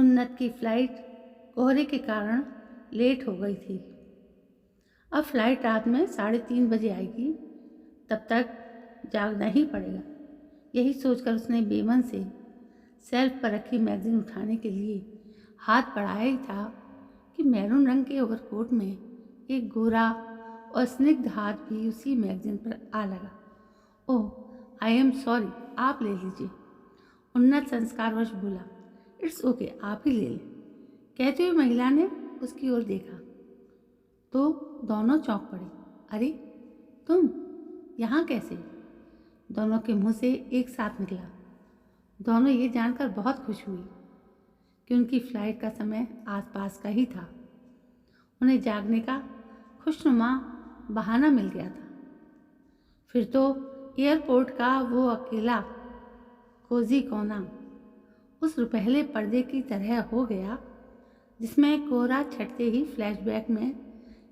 उन्नत की फ्लाइट कोहरे के कारण लेट हो गई थी। अब फ्लाइट रात में 3:30 बजे आएगी, तब तक जागना ही पड़ेगा। यही सोचकर उसने बेमन से शेल्फ पर रखी मैगजीन उठाने के लिए हाथ बढ़ाया ही था कि मैरून रंग के ओवरकोट में एक गोरा और स्निग्ध हाथ भी उसी मैगजीन पर आ लगा। ओह, आई एम सॉरी, आप ले लीजिए, उन्नत संस्कारवश बोला। इट्स ओके, आप ही ले लें, कहते हुए महिला ने उसकी ओर देखा तो दोनों चौंक पड़े। अरे तुम यहाँ कैसे? दोनों के मुंह से एक साथ निकला। दोनों ये जानकर बहुत खुश हुई कि उनकी फ्लाइट का समय आसपास का ही था। उन्हें जागने का खुशनुमा बहाना मिल गया था। फिर तो एयरपोर्ट का वो अकेला कोजी कोना उस रुपहले पर्दे की तरह हो गया जिसमें कोहरा छटते ही फ्लैशबैक में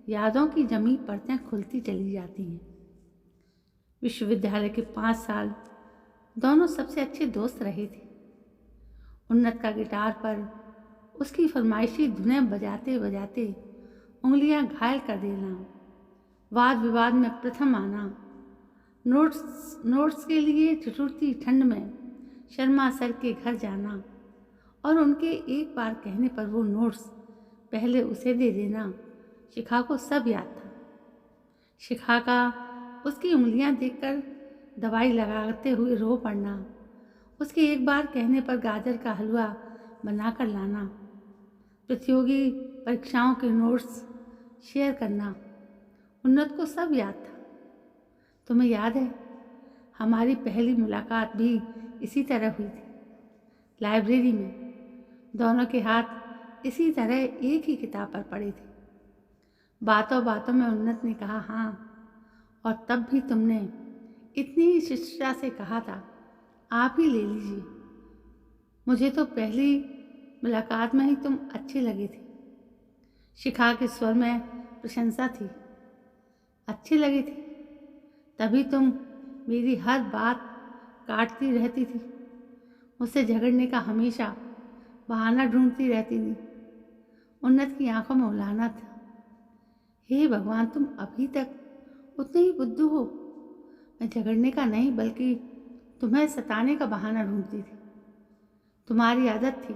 यादों की जमी परतें खुलती चली जाती हैं। विश्वविद्यालय के 5 साल दोनों सबसे अच्छे दोस्त रहे थे। उन्नत का गिटार पर उसकी फरमाइशी धुनें बजाते बजाते उंगलियां घायल कर देना, वाद विवाद में प्रथम आना, नोट्स के लिए ठिठुरती ठंड में शर्मा सर के घर जाना और उनके एक बार कहने पर वो नोट्स पहले उसे दे देना, शिखा को सब याद था। शिखा का उसकी उंगलियां देखकर दवाई लगाते हुए रो पड़ना, उसके एक बार कहने पर गाजर का हलवा बनाकर लाना, प्रतियोगी परीक्षाओं के नोट्स शेयर करना, उन्नत को सब याद था। तुम्हें याद है हमारी पहली मुलाकात भी इसी तरह हुई थी, लाइब्रेरी में। दोनों के हाथ इसी तरह एक ही किताब पर पड़े थे। बातों बातों में उन्नत ने कहा हाँ, और तब भी तुमने इतनी ही शिष्टता से कहा था आप ही ले लीजिए। मुझे तो पहली मुलाकात में ही तुम अच्छे लगे थे। शिखा के स्वर में प्रशंसा थी। अच्छे लगे थे, तभी तुम मेरी हर बात काटती रहती थी, मुझसे झगड़ने का हमेशा बहाना ढूंढती रहती थी। उन्नत की आंखों में उलाहना था। हे भगवान, तुम अभी तक उतने ही बुद्धू हो। मैं झगड़ने का नहीं बल्कि तुम्हें सताने का बहाना ढूंढती थी। तुम्हारी आदत थी,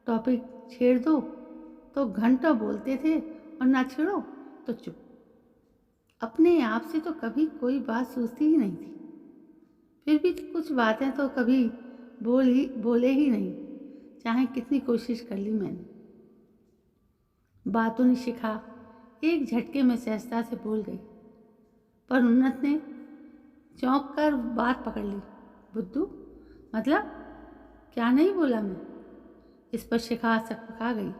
टॉपिक छेड़ दो तो घंटों बोलते थे और ना छेड़ो तो चुप। अपने आप से तो कभी कोई बात सोचती ही नहीं थी। फिर भी कुछ बातें तो कभी बोले ही नहीं, चाहे कितनी कोशिश कर ली मैंने। बातों ने शिखा एक झटके में सहजता से बोल गई, पर उन्नत ने चौंक कर बात पकड़ ली। बुद्धू मतलब क्या नहीं बोला मैं? इस पर शिखा सकपका गई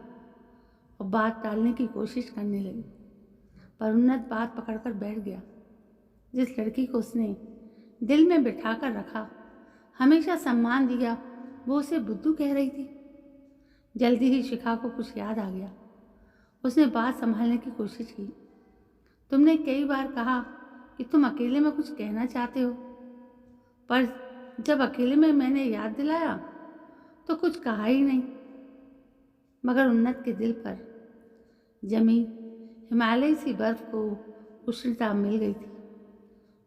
और बात टालने की कोशिश करने लगी, पर उन्नत बात पकड़कर बैठ गया। जिस लड़की को उसने दिल में बिठा कर रखा, हमेशा सम्मान दिया, वो उसे बुद्धू कह रही थी। जल्दी ही शिखा को कुछ याद आ गया। उसने बात संभालने की कोशिश की। तुमने कई बार कहा कि तुम अकेले में कुछ कहना चाहते हो, पर जब अकेले में मैंने याद दिलाया तो कुछ कहा ही नहीं। मगर उन्नत के दिल पर जमी हिमालय सी बर्फ को उष्णता मिल गई थी।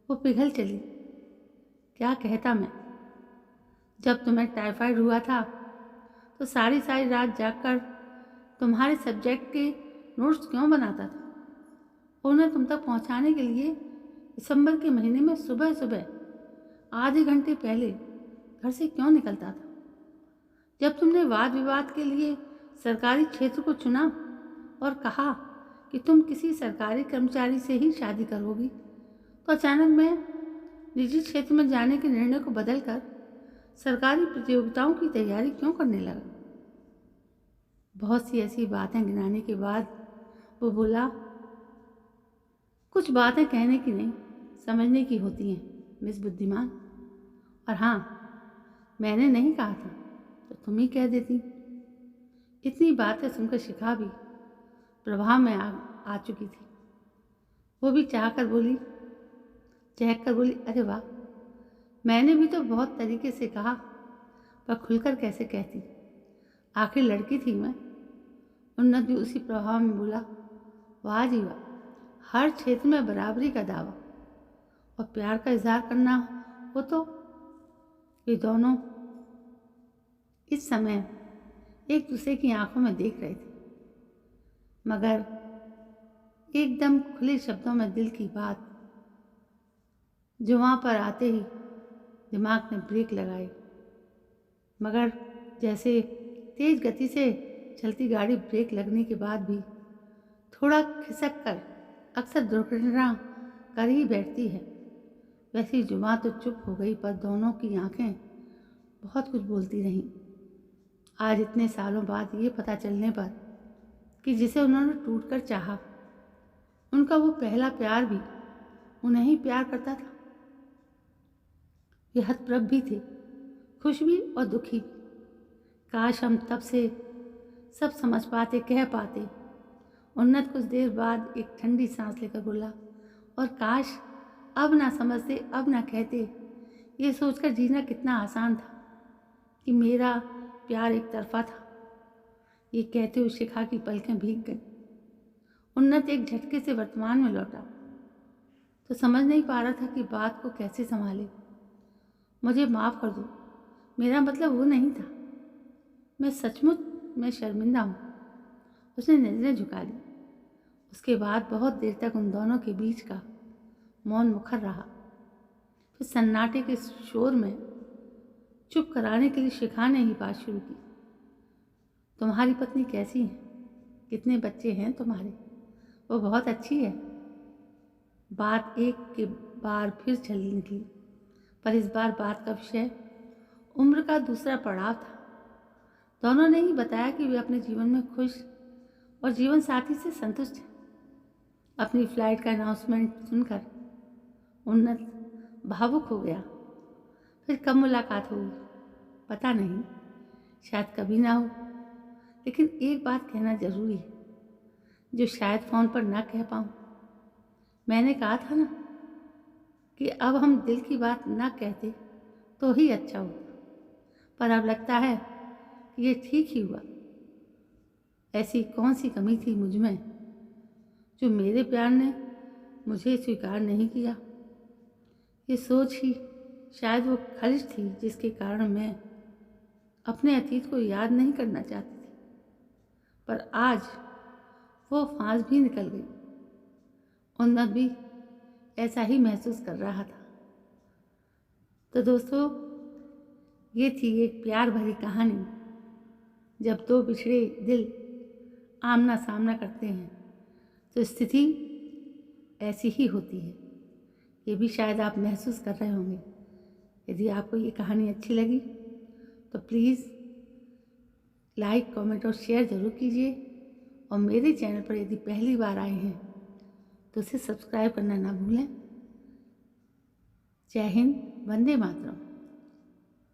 वो पिघल चली। क्या कहता मैं? जब तुम्हें टाइफाइड हुआ था तो सारी सारी रात जागकर तुम्हारे सब्जेक्ट के नोट्स क्यों बनाता था? उन्हें तुम तक पहुंचाने के लिए दिसंबर के महीने में सुबह सुबह आधे घंटे पहले घर से क्यों निकलता था? जब तुमने वाद विवाद के लिए सरकारी क्षेत्र को चुना और कहा कि तुम किसी सरकारी कर्मचारी से ही शादी करोगी, तो अचानक मैं निजी क्षेत्र में जाने के निर्णय को बदलकर सरकारी प्रतियोगिताओं की तैयारी क्यों करने लगा? बहुत सी ऐसी बातें गिनाने के बाद वो बोला, कुछ बातें कहने की नहीं, समझने की होती हैं मिस बुद्धिमान। और हाँ, मैंने नहीं कहा था तो तुम ही कह देती। इतनी बातें सुनकर शिखा भी प्रभाव में आ चुकी थी। वो भी चहक कर बोली, अरे वाह, मैंने भी तो बहुत तरीके से कहा, पर खुलकर कैसे कहती? आखिर लड़की थी मैं। उन्नत भी उसी प्रभाव में बोला, वाह जी वाह, हर क्षेत्र में बराबरी का दावा, और प्यार का इजहार करना हो तो। वे दोनों इस समय एक दूसरे की आंखों में देख रहे थे, मगर एकदम खुले शब्दों में दिल की बात जो वहाँ पर आते ही दिमाग ने ब्रेक लगाई। मगर जैसे तेज गति से चलती गाड़ी ब्रेक लगने के बाद भी थोड़ा खिसक कर अक्सर दुर्घटना कर ही बैठती है, वैसी जुबां तो चुप हो गई, पर दोनों की आंखें बहुत कुछ बोलती रहीं। आज इतने सालों बाद ये पता चलने पर कि जिसे उन्होंने टूटकर चाहा, उनका वो पहला प्यार भी उन्हें ही प्यार करता था। वे हतप्रभ भी थे, खुश भी और दुखी भी। काश हम तब से सब समझ पाते, कह पाते। उन्नत कुछ देर बाद एक ठंडी सांस लेकर बोला, और काश अब ना समझते, अब ना कहते। ये सोचकर जीना कितना आसान था कि मेरा प्यार एक तरफा था। ये कहते हुए शिखा की पलकें भीग गईं। उन्नत एक झटके से वर्तमान में लौटा तो समझ नहीं पा रहा था कि बात को कैसे संभाले। मुझे माफ़ कर दो, मेरा मतलब वो नहीं था। मैं सचमुच मैं शर्मिंदा हूँ। उसने नज़रें झुका ली। उसके बाद बहुत देर तक उन दोनों के बीच का मौन मुखर रहा। फिर सन्नाटे के शोर में चुप कराने के लिए शिखा ने ही बात शुरू की। तुम्हारी पत्नी कैसी है? कितने बच्चे हैं तुम्हारे? वो बहुत अच्छी है। बात एक के बार फिर चल निकली, पर इस बार बात का विषय उम्र का दूसरा पड़ाव था। दोनों ने ही बताया कि वे अपने जीवन में खुश और जीवन साथी से संतुष्ट हैं। अपनी फ्लाइट का अनाउंसमेंट सुनकर उन्नत भावुक हो गया। फिर कब मुलाकात होगी पता नहीं, शायद कभी ना हो, लेकिन एक बात कहना ज़रूरी है जो शायद फ़ोन पर ना कह पाऊँ। मैंने कहा था ना कि अब हम दिल की बात ना कहते तो ही अच्छा होता, पर अब लगता है कि ये ठीक ही हुआ। ऐसी कौन सी कमी थी मुझ में जो मेरे प्यार ने मुझे स्वीकार नहीं किया? ये सोच ही शायद वो खलिश थी जिसके कारण मैं अपने अतीत को याद नहीं करना चाहती थी, पर आज वो फांस भी निकल गई। उन्नत भी ऐसा ही महसूस कर रहा था। तो दोस्तों, ये थी एक प्यार भरी कहानी। जब दो बिछड़े दिल आमना सामना करते हैं तो स्थिति ऐसी ही होती है। ये भी शायद आप महसूस कर रहे होंगे। यदि आपको ये कहानी अच्छी लगी तो प्लीज़ लाइक, कमेंट और शेयर ज़रूर कीजिए, और मेरे चैनल पर यदि पहली बार आए हैं तो उसे सब्सक्राइब करना ना भूलें। जय हिंद, वंदे मातरम।